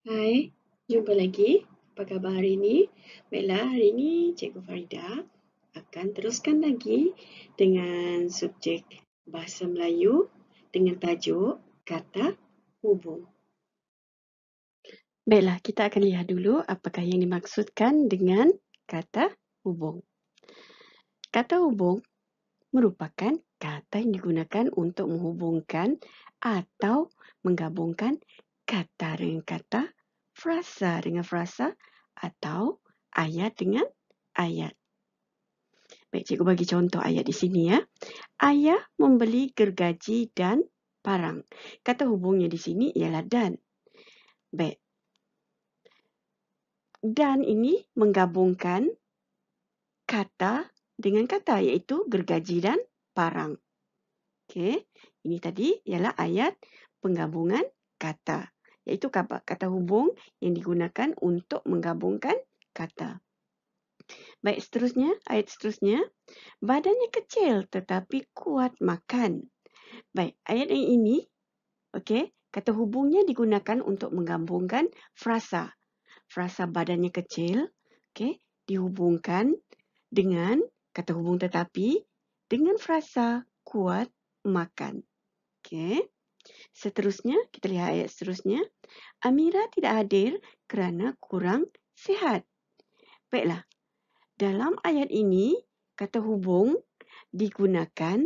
Hai, jumpa lagi. Apa khabar hari ini? Baiklah, hari ini Cikgu Farida akan teruskan lagi dengan subjek Bahasa Melayu dengan tajuk Kata Hubung. Baiklah, kita akan lihat dulu apakah yang dimaksudkan dengan kata hubung. Kata hubung merupakan kata yang digunakan untuk menghubungkan atau menggabungkan kata dengan kata, frasa dengan frasa atau ayat dengan ayat. Baik, cikgu bagi contoh ayat di sini ya. Ayah membeli gergaji dan parang. Kata hubungnya di sini ialah dan. Baik. Dan ini menggabungkan kata dengan kata iaitu gergaji dan parang. Okey, ini tadi ialah ayat penggabungan kata, iaitu kata hubung yang digunakan untuk menggabungkan kata. Baik, seterusnya, ayat seterusnya, badannya kecil tetapi kuat makan. Baik, ayat yang ini, okey, kata hubungnya digunakan untuk menggabungkan frasa. Frasa badannya kecil, okey, dihubungkan dengan kata hubung tetapi dengan frasa kuat makan. Okey. Seterusnya, kita lihat ayat seterusnya. Amira tidak hadir kerana kurang sihat. Baiklah, dalam ayat ini, kata hubung digunakan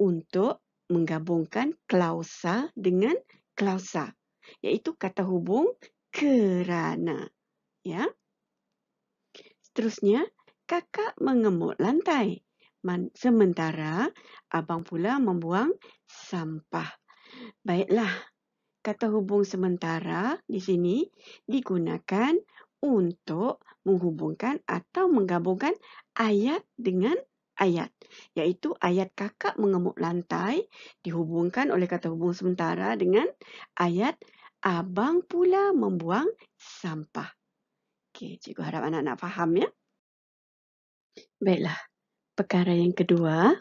untuk menggabungkan klausa dengan klausa, iaitu kata hubung kerana. Ya. Seterusnya, kakak mengemut lantai. Sementara abang pula membuang sampah. Baiklah, kata hubung sementara di sini digunakan untuk menghubungkan atau menggabungkan ayat dengan ayat, iaitu ayat kakak mengemuk lantai dihubungkan oleh kata hubung sementara dengan ayat abang pula membuang sampah. Okey, cikgu harap anak-anak faham ya. Baiklah, perkara yang kedua,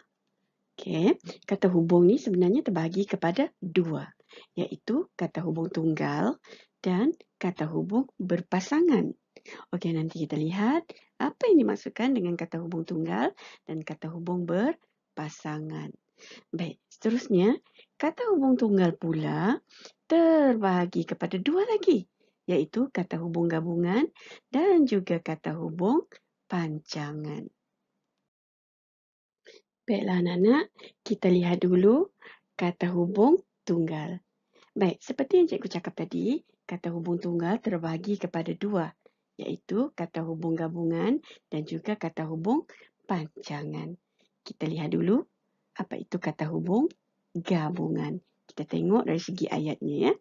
okey, kata hubung ni sebenarnya terbahagi kepada dua, iaitu kata hubung tunggal dan kata hubung berpasangan. Okey, nanti kita lihat apa yang dimaksudkan dengan kata hubung tunggal dan kata hubung berpasangan. Baik, seterusnya, kata hubung tunggal pula terbahagi kepada dua lagi, iaitu kata hubung gabungan dan juga kata hubung panjangan. Baiklah anak-anak, kita lihat dulu kata hubung tunggal. Baik, seperti yang cikgu cakap tadi, kata hubung tunggal terbahagi kepada dua, iaitu kata hubung gabungan dan juga kata hubung panjangan. Kita lihat dulu apa itu kata hubung gabungan. Kita tengok dari segi ayatnya ya.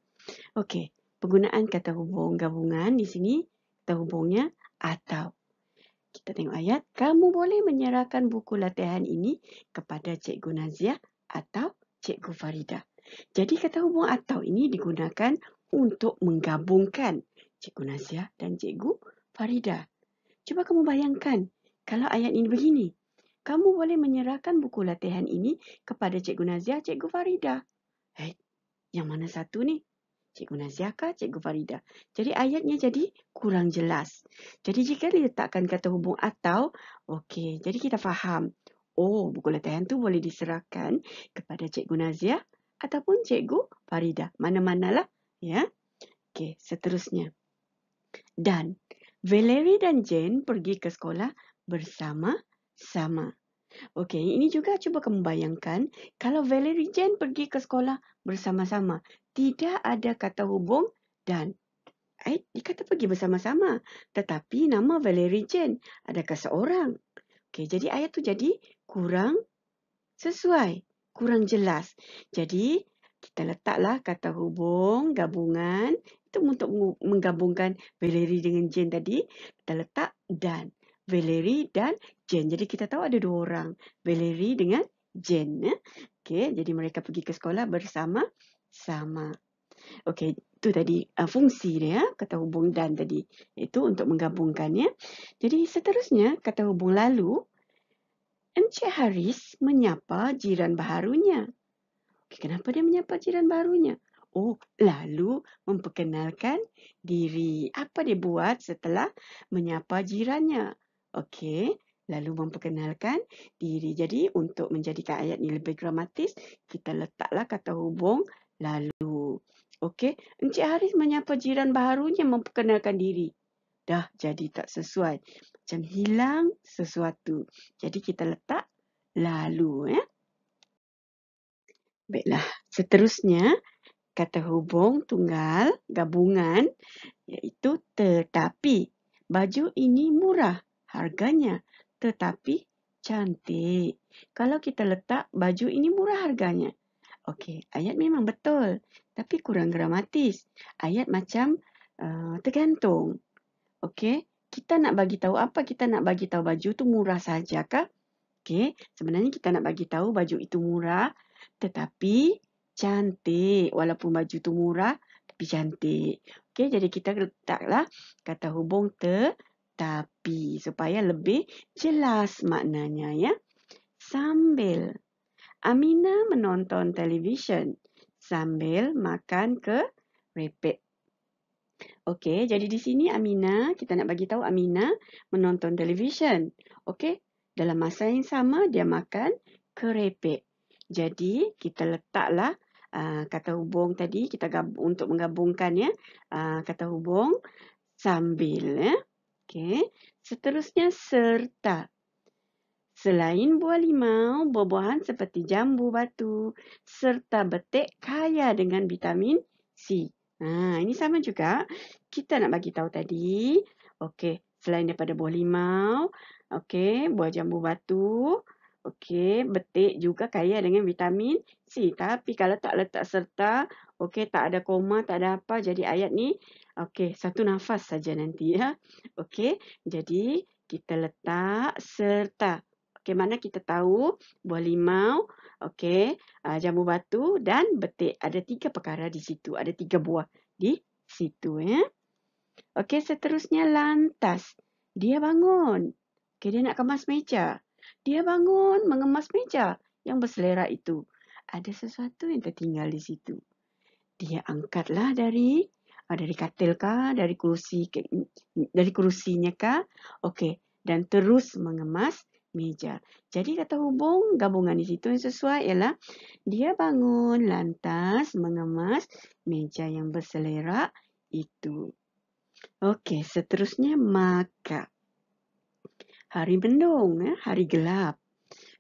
Okey, penggunaan kata hubung gabungan di sini, kata hubungnya atau. Kita tengok ayat, kamu boleh menyerahkan buku latihan ini kepada Cikgu Naziah atau Cikgu Farida. Jadi kata hubung atau ini digunakan untuk menggabungkan Cikgu Naziah dan Cikgu Farida. Cuba kamu bayangkan kalau ayat ini begini. Kamu boleh menyerahkan buku latihan ini kepada Cikgu Naziah, Cikgu Farida. Yang mana satu ni? Cikgu Naziah kah, Cikgu Farida? Jadi ayatnya jadi kurang jelas. Jadi jika diletakkan kata hubung atau, okey, jadi kita faham. Oh, buku latihan tu boleh diserahkan kepada Cikgu Naziah ataupun Cikgu Farida. Mana-manalah. Ya. Okey, seterusnya. Dan Valerie dan Jane pergi ke sekolah bersama-sama. Okey, ini juga cuba kamu bayangkan kalau Valerie Jane pergi ke sekolah bersama-sama. Tidak ada kata hubung dan. Dikata pergi bersama-sama. Tetapi nama Valerie Jane. Adakah seorang? Okey, jadi ayat tu jadi kurang sesuai. Kurang jelas. Jadi, kita letaklah kata hubung, gabungan. Itu untuk menggabungkan Valerie dengan Jane tadi. Kita letak dan. Valerie dan Jane. Jadi kita tahu ada dua orang. Valerie dengan Jane. Okey, jadi mereka pergi ke sekolah bersama-sama. Okey, itu tadi fungsi dia, kata hubung dan tadi. Itu untuk menggabungkannya. Jadi seterusnya, kata hubung lalu. Encik Haris menyapa jiran baharunya. Okey, kenapa dia menyapa jiran baharunya? Oh, lalu memperkenalkan diri. Apa dia buat setelah menyapa jirannya? Okey, lalu memperkenalkan diri. Jadi untuk menjadikan ayat ini lebih dramatis, kita letaklah kata hubung lalu. Okey, Encik Haris menyapa jiran barunya memperkenalkan diri. Dah jadi tak sesuai. Macam hilang sesuatu. Jadi kita letak lalu. Baiklah, seterusnya kata hubung tunggal gabungan iaitu tetapi. Baju ini murah harganya tetapi cantik. Kalau kita letak baju ini murah harganya. Okey, ayat memang betul tapi kurang gramatis. Ayat macam tergantung. Okey, kita nak bagi tahu apa? Kita nak bagi tahu baju tu murah saja kah? Okey, sebenarnya kita nak bagi tahu baju itu murah tetapi cantik. Walaupun baju tu murah tapi cantik. Okey, jadi kita letaklah kata hubung tetapi supaya lebih jelas maknanya ya. Sambil Amina menonton televisyen sambil makan kerepek. Okey, jadi di sini Amina, kita nak bagi tahu Amina menonton televisyen. Okey, dalam masa yang sama dia makan kerepek. Jadi kita letaklah kata hubung tadi kita untuk menggabungkan ya kata hubung sambil ya. Okey, seterusnya serta. Selain buah limau, buah-buahan seperti jambu batu serta betik kaya dengan vitamin C. Ini sama juga. Kita nak bagi tahu tadi. Okey, selain daripada buah limau, okey, buah jambu batu, okey, betik juga kaya dengan vitamin C. Tapi kalau tak letak serta, okey, tak ada koma, tak ada apa, jadi ayat ni okey, satu nafas saja nanti ya. Okey, jadi kita letak serta. Okey, mana kita tahu buah limau, okey, jambu batu dan betik. Ada 3 perkara di situ. Ada 3 buah di situ ya. Okey, seterusnya lantas. Dia bangun. Okey, dia nak kemas meja. Dia bangun mengemas meja yang berselerak itu. Ada sesuatu yang tertinggal di situ. Dia angkatlah dari katil kah, dari kerusinya kah. Okey, dan terus mengemas meja. Jadi kata hubung gabungan di situ yang sesuai ialah dia bangun lantas mengemas meja yang berselerak itu. Okey, seterusnya maka. Hari mendung, hari gelap.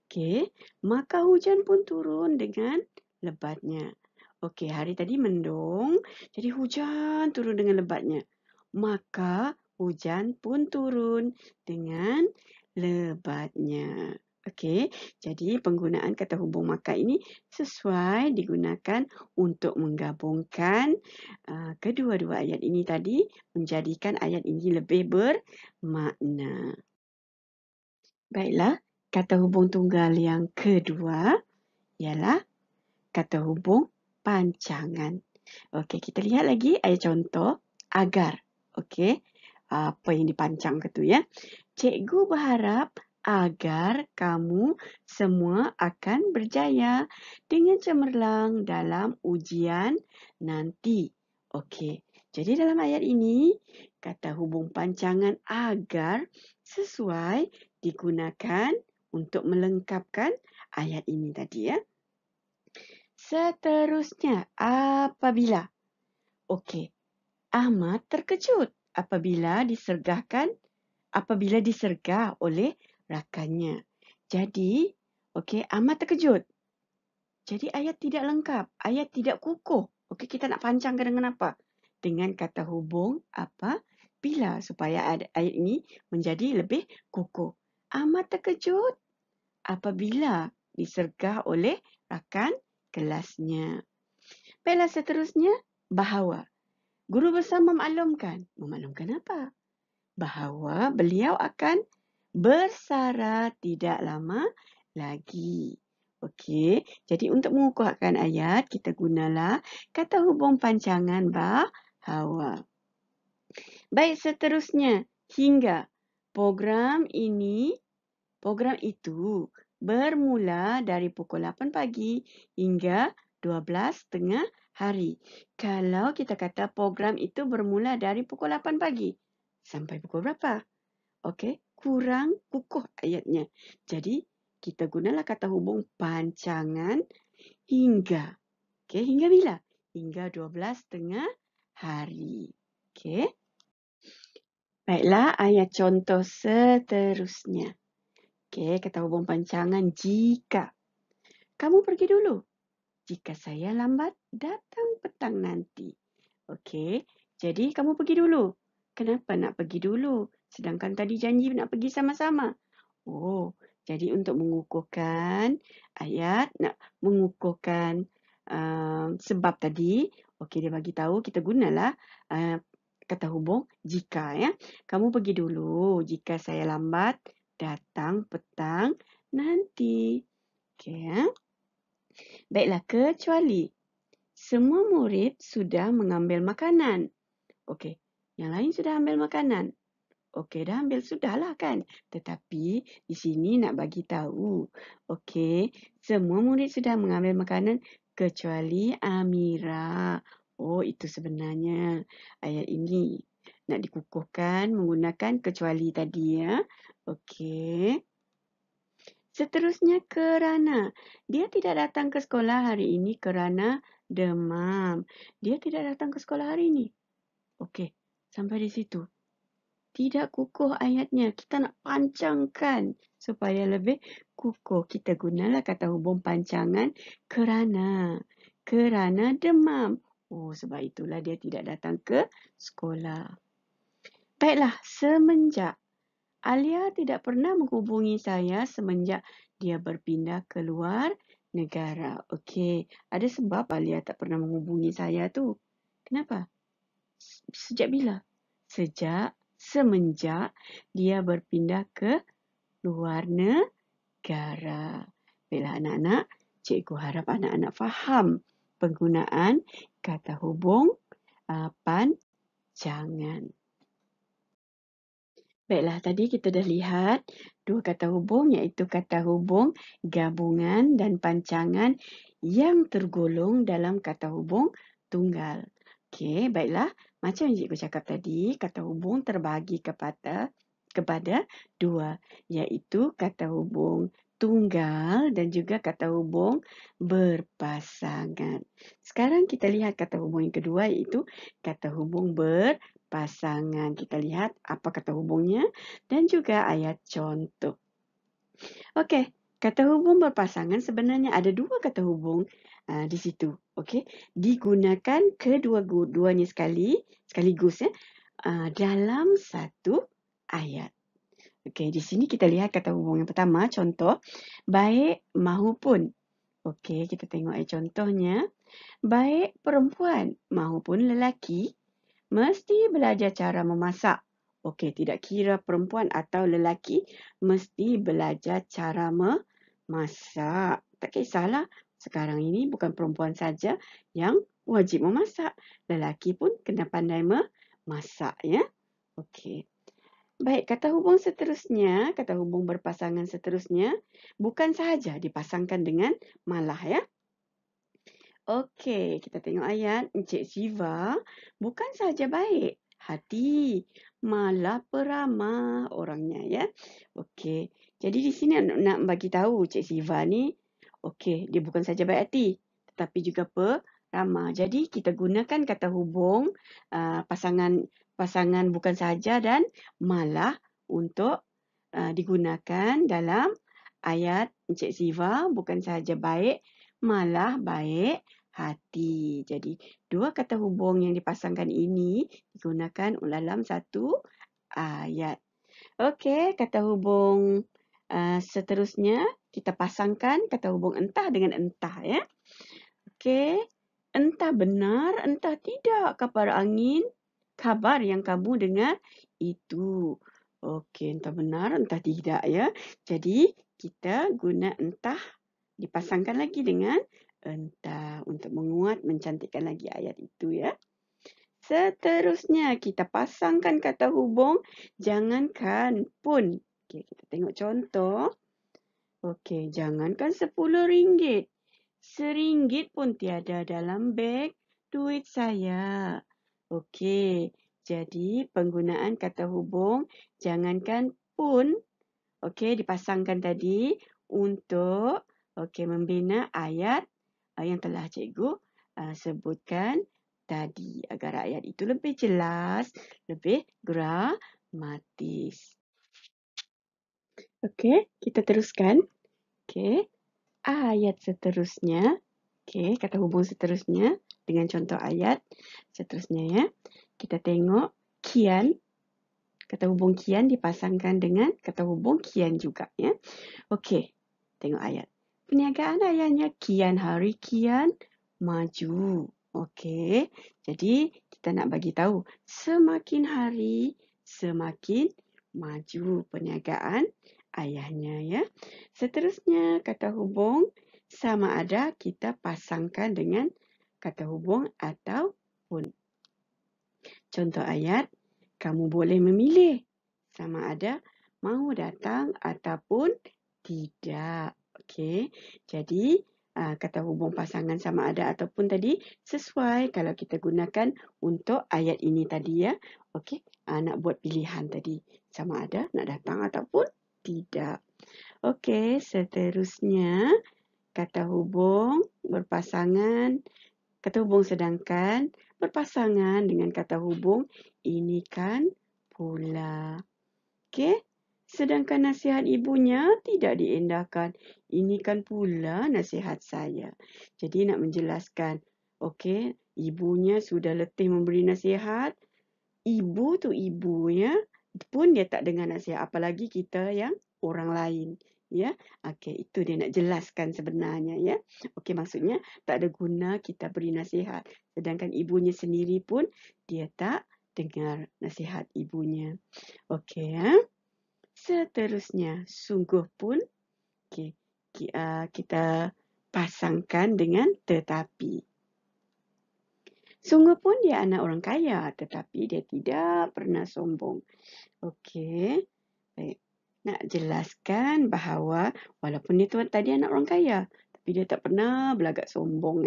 Okey, maka hujan pun turun dengan lebatnya. Okey, hari tadi mendung, jadi hujan turun dengan lebatnya. Maka hujan pun turun dengan lebatnya. Okey, jadi penggunaan kata hubung maka ini sesuai digunakan untuk menggabungkan kedua-dua ayat ini tadi menjadikan ayat ini lebih bermakna. Baiklah, kata hubung tunggal yang kedua ialah kata hubung pancangan. Okey, kita lihat lagi ayat contoh agar. Okey, apa yang dipancang ke tu ya. Cikgu berharap agar kamu semua akan berjaya dengan cemerlang dalam ujian nanti. Okey, jadi dalam ayat ini kata hubung pancangan agar sesuai digunakan untuk melengkapkan ayat ini tadi ya. Seterusnya, apabila. Okey, Ahmad terkejut apabila disergah oleh rakannya. Jadi, okey, Ahmad terkejut. Jadi ayat tidak lengkap, ayat tidak kukuh. Okey, kita nak pancangkan dengan apa? Dengan kata hubung apabila supaya ayat ini menjadi lebih kukuh. Ahmad terkejut apabila disergah oleh rakan kelasnya. Baiklah, seterusnya bahawa. Guru besar memaklumkan. Memaklumkan apa? Bahawa beliau akan bersara tidak lama lagi. Okey, jadi untuk mengukuhkan ayat, kita gunalah kata hubung pancangan bahawa. Baik, seterusnya. Hingga program itu bermula dari pukul 8 pagi hingga 12 tengah hari. Kalau kita kata program itu bermula dari pukul 8 pagi sampai pukul berapa? Okey, kurang kukuh ayatnya. Jadi, kita gunalah kata hubung pancangan hingga. Okey, hingga bila? Hingga 12 tengah hari. Okey. Baiklah, ayat contoh seterusnya. Okey, kata hubung pancangan jika. Kamu pergi dulu. Jika saya lambat, datang petang nanti. Okey, jadi kamu pergi dulu. Kenapa nak pergi dulu? Sedangkan tadi janji nak pergi sama-sama. Oh, jadi untuk mengukuhkan ayat, nak mengukuhkan sebab tadi, okey dia bagi tahu kita gunalah kata hubung jika ya. Kamu pergi dulu, jika saya lambat, datang petang nanti. Okey ya. Baiklah, kecuali semua murid sudah mengambil makanan. Okey, yang lain sudah ambil makanan. Okey, dah ambil sudahlah kan. Tetapi di sini nak bagi tahu. Okey, semua murid sudah mengambil makanan kecuali Amira. Oh, itu sebenarnya ayat ini. Nak dikukuhkan menggunakan kecuali tadi ya. Okey. Seterusnya kerana. Dia tidak datang ke sekolah hari ini kerana demam. Dia tidak datang ke sekolah hari ini. Okey, sampai di situ. Tidak kukuh ayatnya. Kita nak pancangkan supaya lebih kukuh. Kita gunalah kata hubung pancangan kerana. Kerana demam. Oh, sebab itulah dia tidak datang ke sekolah. Baiklah, semenjak. Alia tidak pernah menghubungi saya semenjak dia berpindah ke luar negara. Okey, ada sebab Alia tak pernah menghubungi saya tu. Kenapa? Sejak bila? Semenjak dia berpindah ke luar negara. Baiklah anak-anak, cikgu harap anak-anak faham penggunaan kata hubung pancangan. Baiklah, tadi kita dah lihat dua kata hubung iaitu kata hubung gabungan dan pancangan yang tergolong dalam kata hubung tunggal. Okey, baiklah. Macam yang cikgu cakap tadi, kata hubung terbahagi kepada dua, iaitu kata hubung tunggal dan juga kata hubung berpasangan. Sekarang kita lihat kata hubung yang kedua iaitu kata hubung berpasangan. Kita lihat apa kata hubungnya dan juga ayat contoh. Okey, kata hubung berpasangan sebenarnya ada dua kata hubung di situ. Okey, digunakan kedua-duanya sekaligus ya dalam satu ayat. Okey, di sini kita lihat kata hubung yang pertama, contoh baik mahupun. Okey, kita tengok ayat contohnya. Baik perempuan mahupun lelaki mesti belajar cara memasak. Okey, tidak kira perempuan atau lelaki mesti belajar cara memasak. Tak kisahlah, sekarang ini bukan perempuan saja yang wajib memasak. Lelaki pun kena pandai memasak ya. Okey. Baik, kata hubung seterusnya, kata hubung berpasangan seterusnya bukan sahaja dipasangkan dengan malah ya. Okey, kita tengok ayat. Encik Siva bukan sahaja baik hati, malah peramah orangnya ya. Okey, jadi di sini nak bagi tahu Encik Siva ni, okey, dia bukan sahaja baik hati tetapi juga peramah. Jadi kita gunakan kata hubung pasangan bukan sahaja dan malah untuk digunakan dalam ayat Encik Siva bukan sahaja baik, malah baik hati. Jadi, dua kata hubung yang dipasangkan ini digunakan dalam satu ayat. Okey, kata hubung seterusnya kita pasangkan kata hubung entah dengan entah ya. Okey, entah benar, entah tidak kabar angin, kabar yang kamu dengar itu. Okey, entah benar, entah tidak ya. Jadi, kita guna entah dipasangkan lagi dengan entah untuk menguat, mencantikkan lagi ayat itu ya. Seterusnya, kita pasangkan kata hubung jangankan pun. Okey, kita tengok contoh. Okey, jangankan RM10. RM1 pun tiada dalam beg duit saya. Okey, jadi penggunaan kata hubung jangankan pun dipasangkan tadi untuk membina ayat yang telah cikgu sebutkan tadi agar ayat itu lebih jelas, lebih gramatis. Okey, kita teruskan. Okey, ayat seterusnya. Okey, kata hubung seterusnya dengan contoh ayat seterusnya ya. Kita tengok kian. Kata hubung kian dipasangkan dengan kata hubung kian juga ya. Okey, tengok ayat. Perniagaan ayahnya kian hari kian maju. Okey, jadi kita nak bagi tahu semakin hari semakin maju perniagaan ayahnya ya. Seterusnya kata hubung sama ada kita pasangkan dengan kata hubung ataupun. Contoh ayat, kamu boleh memilih sama ada mahu datang ataupun tidak. Okey, jadi kata hubung pasangan sama ada ataupun tadi sesuai kalau kita gunakan untuk ayat ini tadi ya. Okey, nak buat pilihan tadi sama ada nak datang ataupun tidak. Okey, seterusnya kata hubung berpasangan, kata hubung sedangkan berpasangan dengan kata hubung ini kan pula. Okey, sedangkan nasihat ibunya tidak diindahkan. Ini kan pula nasihat saya. Jadi nak menjelaskan, okey, ibunya sudah letih memberi nasihat. Ibu tu ibu ya, pun dia tak dengar nasihat, apalagi kita yang orang lain. Ya, okey, itu dia nak jelaskan sebenarnya ya. Okey, maksudnya tak ada guna kita beri nasihat, sedangkan ibunya sendiri pun dia tak dengar nasihat ibunya. Okey ya. Seterusnya, sungguh pun okey, kita pasangkan dengan tetapi. Sungguh pun dia anak orang kaya, tetapi dia tidak pernah sombong. Okey, baik. Nak jelaskan bahawa walaupun dia tadi anak orang kaya, tapi dia tak pernah berlagak sombong.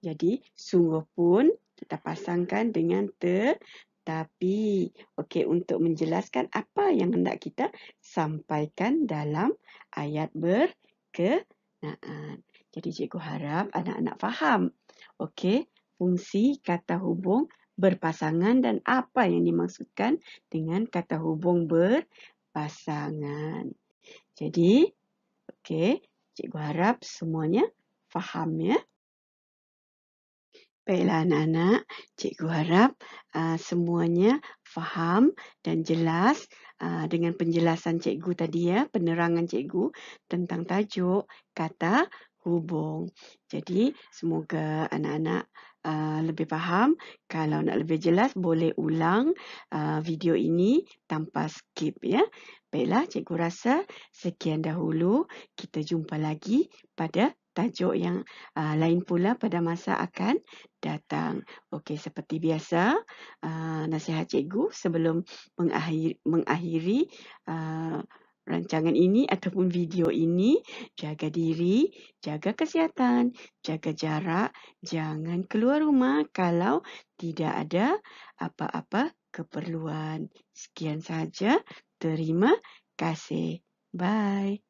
Jadi, sungguh pun kita pasangkan dengan tetapi. Okey, untuk menjelaskan apa yang hendak kita sampaikan dalam ayat berkenaan. Jadi, cikgu harap anak-anak faham. Okey, fungsi kata hubung berpasangan dan apa yang dimaksudkan dengan kata hubung berpasangan. Jadi, okey, cikgu harap semuanya faham ya. Baiklah anak-anak, cikgu harap semuanya faham dan jelas dengan penjelasan cikgu tadi ya, penerangan cikgu tentang tajuk kata hubung. Jadi, semoga anak-anak lebih faham. Kalau nak lebih jelas, boleh ulang video ini tanpa skip ya. Baiklah, cikgu rasa sekian dahulu. Kita jumpa lagi pada tajuk yang lain pula pada masa akan datang. Okey, seperti biasa, nasihat cikgu sebelum mengakhiri rancangan ini ataupun video ini, jaga diri, jaga kesihatan, jaga jarak, jangan keluar rumah kalau tidak ada apa-apa keperluan. Sekian sahaja. Terima kasih. Bye.